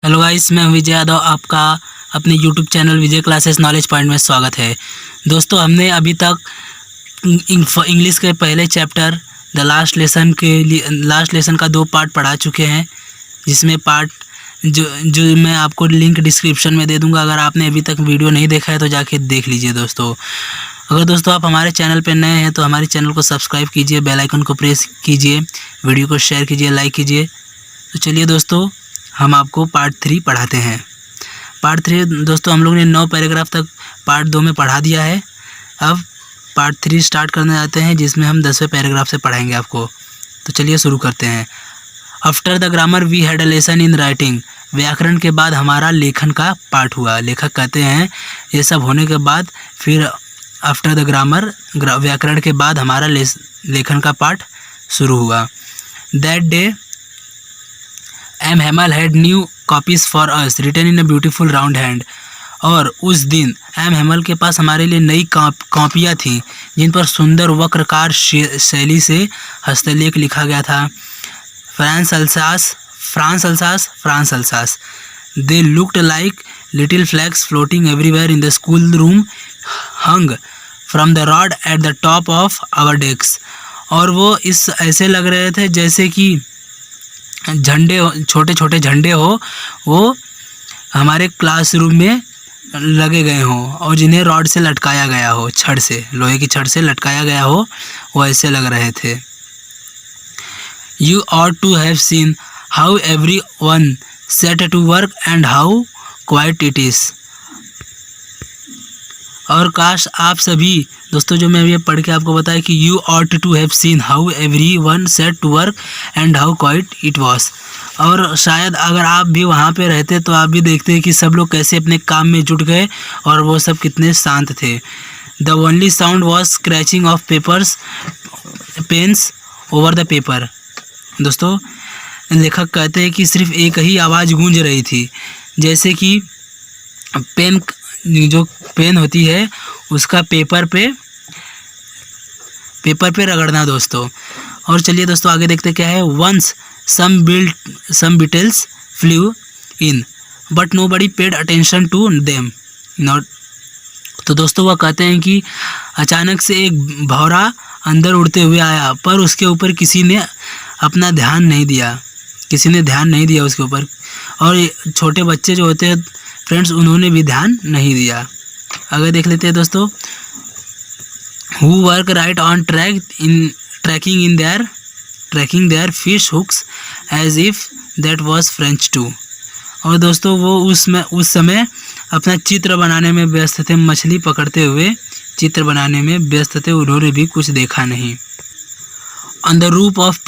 Hello guys, मैं विजय यादव, आपका अपने यूट्यूब चैनल विजय क्लासेस नॉलेज पॉइंट में स्वागत है। दोस्तों, हमने अभी तक इंग्लिश के पहले चैप्टर द लास्ट लेसन का 2 पार्ट पढ़ा चुके हैं, जिसमें पार्ट जो मैं आपको लिंक डिस्क्रिप्शन में दे दूंगा। अगर आपने अभी तक वीडियो नहीं देखा है तो जाके देख लीजिए। दोस्तों, अगर दोस्तों आप हमारे चैनल पर नए हैं तो हमारे चैनल को सब्सक्राइब कीजिए, बेल आइकन को प्रेस कीजिए, वीडियो को शेयर कीजिए, लाइक कीजिए। तो चलिए दोस्तों, हम आपको पार्ट 3 पढ़ाते हैं। पार्ट 3 दोस्तों, हम लोग ने 9 पैराग्राफ तक पार्ट 2 में पढ़ा दिया है। अब पार्ट 3 स्टार्ट करने जाते हैं, जिसमें हम 10वें पैराग्राफ से पढ़ाएंगे आपको। तो चलिए शुरू करते हैं। After the grammar we had a lesson in writing. व्याकरण के बाद हमारा लेखन का पाठ हुआ। लेखक कहते हैं ये सब होने के बाद फिर आफ्टर द ग्रामर, व्याकरण के बाद हमारा लेखन का पाठ शुरू हुआ। That day M. Hamel had new copies for us written in a beautiful round hand। और उस दिन M. Hamel के पास हमारे लिए नई कॉपियाँ थीं, जिन पर सुंदर वक्रकार शैली से हस्तलेख लिखा गया था। France Alsace. They looked like little flags floating everywhere in the schoolroom, hung from the rod at the top of our desks। और वो ऐसे लग रहे थे जैसे कि झंडे, छोटे छोटे झंडे हो, वो हमारे क्लासरूम में लगे गए हों और जिन्हें रॉड से लटकाया गया हो, छड़ से, लोहे की छड़ से लटकाया गया हो, वो ऐसे लग रहे थे। You ought to have seen how everyone set to work and how quiet it is। और काश आप सभी दोस्तों, जो मैं ये पढ़ के आपको बताया कि you ought to have seen how everyone set to work and how quiet it was। और शायद अगर आप भी वहाँ पे रहते तो आप भी देखते कि सब लोग कैसे अपने काम में जुट गए और वो सब कितने शांत थे। The only sound was scratching of pens over the paper। दोस्तों, लेखक कहते हैं कि सिर्फ एक ही आवाज़ गूंज रही थी, जैसे कि जो पेन होती है उसका पेपर पे रगड़ना। दोस्तों, और चलिए दोस्तों आगे देखते क्या है। Once some beetles flew in but nobody paid attention to them। तो दोस्तों, वह कहते हैं कि अचानक से एक भौरा अंदर उड़ते हुए आया, पर उसके ऊपर किसी ने ध्यान नहीं दिया उसके ऊपर। और छोटे बच्चे जो होते हैं फ्रेंड्स, उन्होंने भी ध्यान नहीं दिया। अगर देख लेते हैं दोस्तों, who work right on tracking their fish hooks as if that was French too। और दोस्तों, वो उस समय अपना चित्र बनाने में व्यस्त थे, मछली पकड़ते हुए चित्र बनाने में व्यस्त थे, उन्होंने भी कुछ देखा नहीं। On the roof of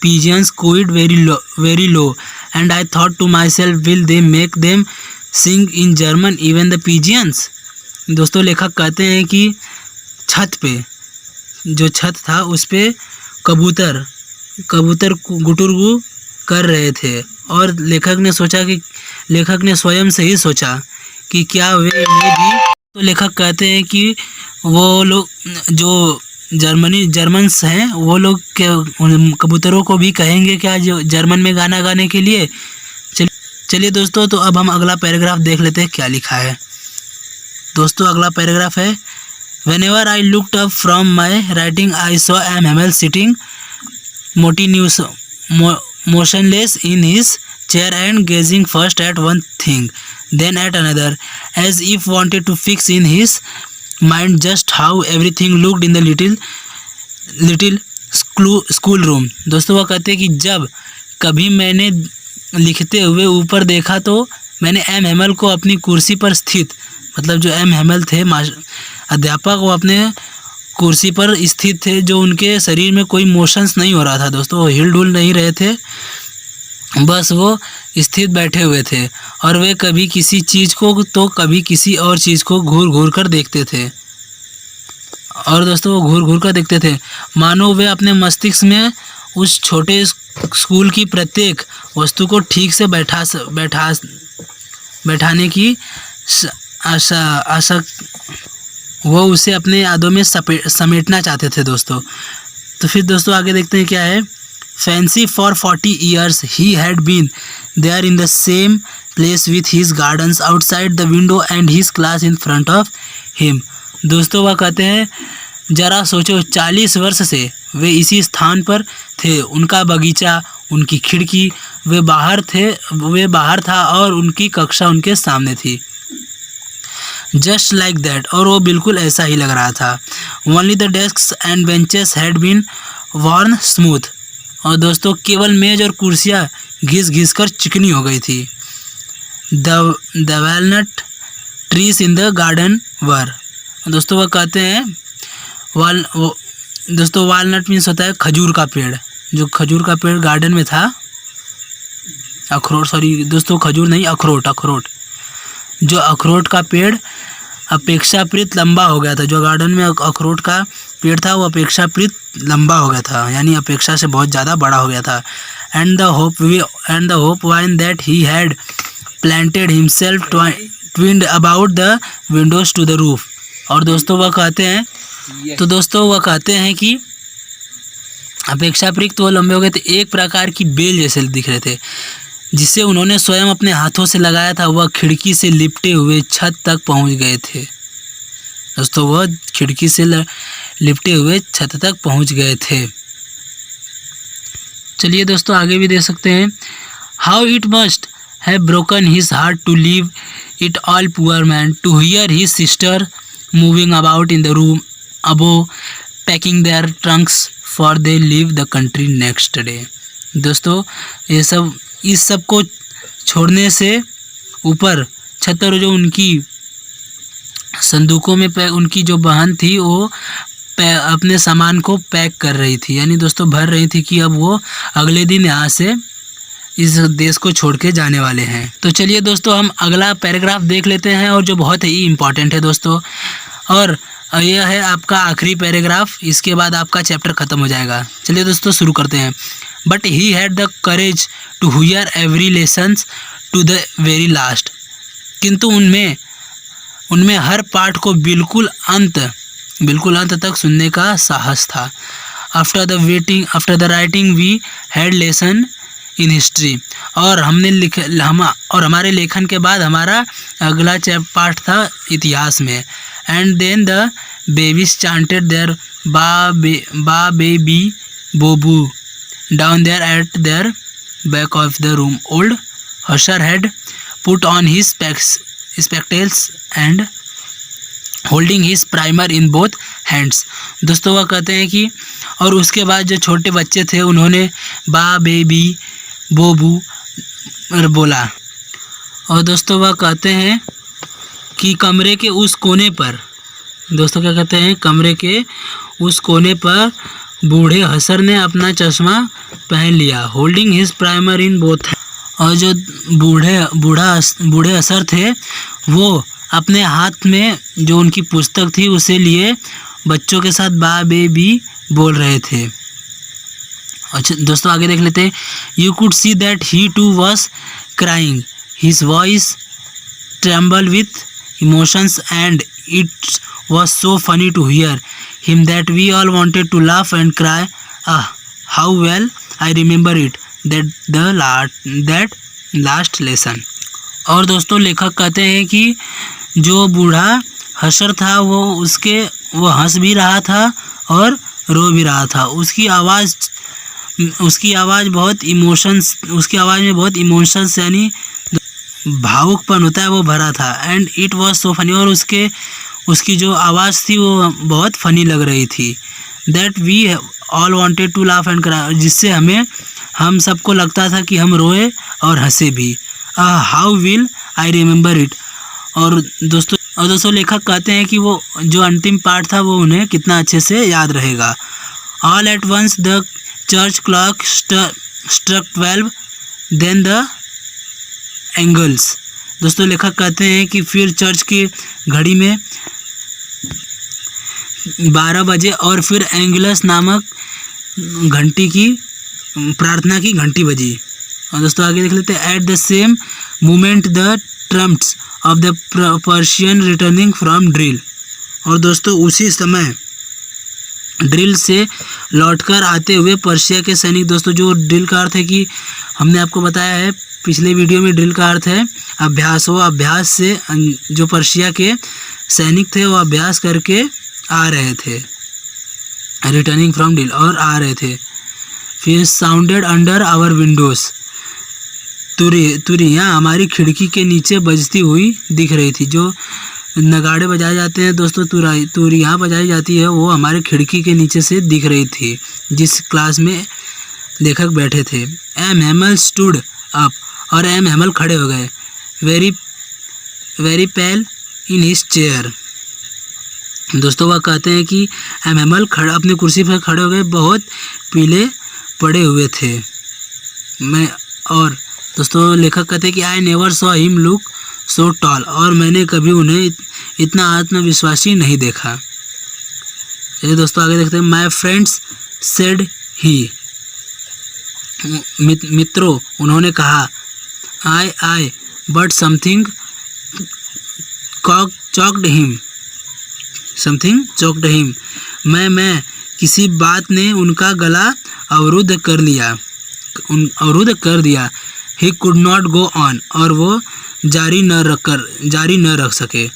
pigeons cooed very low and I thought to myself, will they make them sing in German even the pigeons। दोस्तों, लेखक कहते हैं कि जो छत था उस पे कबूतर गुटुरगु कर रहे थे, और लेखक ने स्वयं से ही सोचा कि क्या वे ये भी। तो लेखक कहते हैं कि वो लोग जो जर्मन्स हैं, वो लोग कबूतरों को भी कहेंगे क्या जो जर्मन में गाना गाने के लिए। चलिए दोस्तों, तो अब हम अगला पैराग्राफ देख लेते हैं क्या लिखा है। दोस्तों, अगला पैराग्राफ है। Whenever I looked up from my writing, I saw M. Hamel sitting motionless in his chair and gazing first at one thing, then at another, as if wanted to fix in his mind just how everything looked in the little school room। दोस्तों, वह कहते हैं कि जब कभी मैंने लिखते हुए ऊपर देखा तो मैंने M. Hamel को अपनी कुर्सी पर स्थित, मतलब जो M. Hamel थे अध्यापक, वो अपने कुर्सी पर स्थित थे, जो उनके शरीर में कोई मोशंस नहीं हो रहा था। दोस्तों, वो हिल डुल नहीं रहे थे, बस वो स्थित बैठे हुए थे, और वे कभी किसी चीज़ को तो कभी किसी और चीज़ को घूर घूर कर देखते थे। और दोस्तों, वो घूर घूर कर देखते थे मानो वे अपने मस्तिष्क में उस छोटे स्कूल की प्रत्येक वस्तु को ठीक से बैठाने की आशा वो उसे अपने यादों में समेटना चाहते थे। दोस्तों, तो फिर दोस्तों आगे देखते हैं क्या है। fancy for 40 years. He had been there in the same place with his gardens outside the window and his class in front of him. दोस्तों वह कहते हैं जरा सोचो 40 वर्ष से वे इसी स्थान पर थे, उनका बगीचा, उनकी खिड़की, वे बाहर था और उनकी कक्षा उनके सामने थी. जस्ट लाइक दैट, और वो बिल्कुल ऐसा ही लग रहा था. Only the desks and benches had been worn smooth, और दोस्तों केवल मेज और कुर्सियाँ घिस घिस कर चिकनी हो गई थी. The walnut trees in the garden were, दोस्तों वह कहते हैं दोस्तों वालनट मीन्स होता है खजूर का पेड़, जो खजूर का पेड़ गार्डन में था. अखरोट, सॉरी दोस्तों, खजूर नहीं, अखरोट, जो अखरोट का पेड़ अपेक्षाकृत लंबा हो गया था. जो गार्डन में अखरोट का पेड़ था वो अपेक्षाकृत लंबा हो गया था, यानी अपेक्षा से बहुत ज़्यादा बड़ा हो गया था. And the hop vine that he had planted himself twined about the windows to the roof. और दोस्तों वह कहते हैं कि अपेक्षाकृत वो लंबे हो गए थे, एक प्रकार की बेल जैसे दिख रहे थे, जिसे उन्होंने स्वयं अपने हाथों से लगाया था. वह खिड़की से लिपटे हुए छत तक पहुंच गए थे. दोस्तों वह खिड़की से लिपटे हुए छत तक पहुंच गए थे. चलिए दोस्तों आगे भी देख सकते हैं. How it must have broken his heart to leave it all, poor man, to hear his sister moving about in the room above, packing their trunks for they leave the country next day. दोस्तों इस सब को छोड़ने से ऊपर छत पर जो उनकी संदूकों में उनकी जो बहन थी वो अपने सामान को पैक कर रही थी, यानी दोस्तों भर रही थी कि अब वो अगले दिन यहाँ से इस देश को छोड़ के जाने वाले हैं. तो चलिए दोस्तों हम अगला पैराग्राफ देख लेते हैं, और जो बहुत ही इम्पॉर्टेंट है दोस्तों, और यह है आपका आखिरी पैराग्राफ. इसके बाद आपका चैप्टर ख़त्म हो जाएगा. चलिए दोस्तों शुरू करते हैं. But he had the courage to hear every lessons to the very last, किंतु उनमें हर पाठ को बिल्कुल अंत तक सुनने का साहस था. After the writing we had lesson in history, और हमारे लेखन के बाद हमारा अगला पाठ था इतिहास में. And then the babies chanted their ba be bi bo bu down there at their back of the room. Old Husher had put on his spectacles and holding his primer in both hands. दोस्तों वह कहते हैं कि और उसके बाद जो छोटे बच्चे थे उन्होंने बा बेबी बोबू बोला. और दोस्तों वह कहते हैं कि कमरे के उस कोने पर, दोस्तों क्या कहते हैं, कमरे के उस कोने पर बूढ़े हसर ने अपना चश्मा पहन लिया. Holding his primer in both, और जो बूढ़े हसर थे वो अपने हाथ में जो उनकी पुस्तक थी उसे लिए बच्चों के साथ बा बेबी बोल रहे थे. अच्छा दोस्तों आगे देख लेते हैं. You could see that he too was crying, his voice tremble with emotions and it was so funny to hear him that we all wanted to laugh and cry. How well I remember it, that last lesson. और दोस्तों लेखक कहते हैं कि जो बूढ़ा हसर था वो हंस भी रहा था और रो भी रहा था. उसकी आवाज़ में बहुत इमोशंस यानी भावुकपन होता है वो भरा था. And it was so funny, और उसकी जो आवाज़ थी वो बहुत फ़नी लग रही थी. That we all wanted to laugh and cry, जिससे हम सबको लगता था कि हम रोए और हंसे भी. How will I remember it, और दोस्तों लेखक कहते हैं कि वो जो अंतिम पार्ट था वो उन्हें कितना अच्छे से याद रहेगा. All at once the church clock struck 12, then the Angelus. दोस्तों लेखक कहते हैं कि फिर चर्च की घड़ी में 12 बजे और फिर एंगलस नामक घंटी की प्रार्थना की घंटी बजी. और दोस्तों आगे देख लेते हैं. At the same moment the Trump's of the Persian returning from drill, और दोस्तों उसी समय ड्रिल से लौटकर आते हुए पर्शिया के सैनिक। दोस्तों जो ड्रिल का अर्थ है कि हमने आपको बताया है पिछले वीडियो में, ड्रिल का अर्थ है अभ्यास। वो अभ्यास से जो पर्शिया के सैनिक थे वो अभ्यास करके आ रहे थे, रिटर्निंग फ्रॉम ड्रिल, और आ रहे थे। फिर साउंडेड अंडर आवर विंडोज़, तुरियाँ हमारी खिड़की के नीचे बजती हुई दिख रही थी। जो नगाड़े बजाए जाते हैं दोस्तों, तुरियाँ बजाई जाती है, वो हमारे खिड़की के नीचे से दिख रही थी जिस क्लास में लेखक बैठे थे। एम हैमल स्टूड अप, और एम हैमल खड़े हो गए। Very pail in his chair. दोस्तों वह कहते हैं कि एम हैमल अपनी कुर्सी पर खड़े हो गए, बहुत पीले पड़े हुए थे। और दोस्तों लेखक कहते हैं कि I never saw him look so tall, और मैंने कभी उन्हें इतना आत्मविश्वासी नहीं देखा। चलिए दोस्तों आगे देखते हैं। माई फ्रेंड्स सेड ही, मित्रों उन्होंने कहा। I but something choked him, मैं किसी बात ने उनका गला अवरुद्ध कर दिया। He could not go on, और वो जारी न रख सके।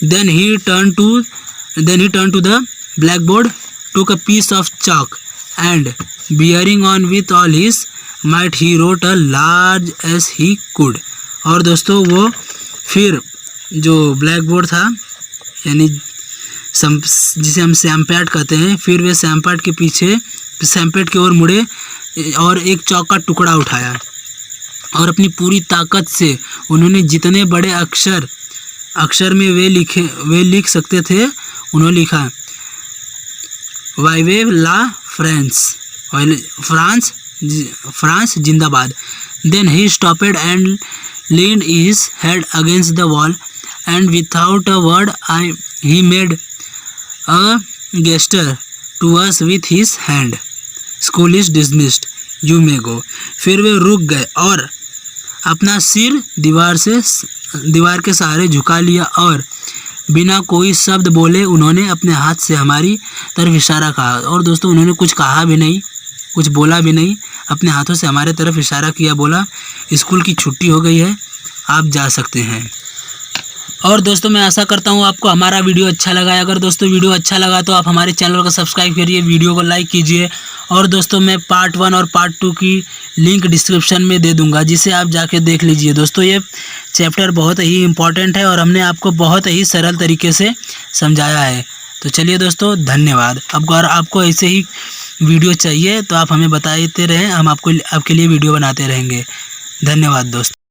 Then he turn to the black board, took a piece of chalk, and bearing on with all his might he wrote a large as he could. और दोस्तों वो फिर जो ब्लैक बोर्ड था, यानी जिसे हम सैमपैड कहते हैं, फिर वे सैमपैड की ओर मुड़े और एक चौक का टुकड़ा उठाया, और अपनी पूरी ताकत से उन्होंने जितने बड़े अक्षर में वे लिख सकते थे उन्होंने लिखा, वाइवे ला फ्रांस जिंदाबाद। Then he stopped and leaned his head against the wall, and without a word he made a gesture to us with his hand. School is dismissed, you may go. फिर वे रुक गए और अपना सिर दीवार के सहारे झुका लिया, और बिना कोई शब्द बोले उन्होंने अपने हाथ से हमारी तरफ इशारा कहा। और दोस्तों उन्होंने कुछ कहा भी नहीं, कुछ बोला भी नहीं, अपने हाथों से हमारे तरफ इशारा किया, बोला स्कूल की छुट्टी हो गई है, आप जा सकते हैं। और दोस्तों मैं आशा करता हूँ आपको हमारा वीडियो अच्छा लगा है। अगर दोस्तों वीडियो अच्छा लगा तो आप हमारे चैनल को सब्सक्राइब करिए, वीडियो को लाइक कीजिए, और दोस्तों मैं पार्ट 1 और पार्ट 2 की लिंक डिस्क्रिप्शन में दे दूंगा, जिसे आप जाके देख लीजिए। दोस्तों ये चैप्टर बहुत ही इम्पॉर्टेंट है और हमने आपको बहुत ही सरल तरीके से समझाया है। तो चलिए दोस्तों धन्यवाद। अब अगर आपको ऐसे ही वीडियो चाहिए तो आप हमें बताते रहें, हम आपके लिए वीडियो बनाते रहेंगे। धन्यवाद दोस्तों।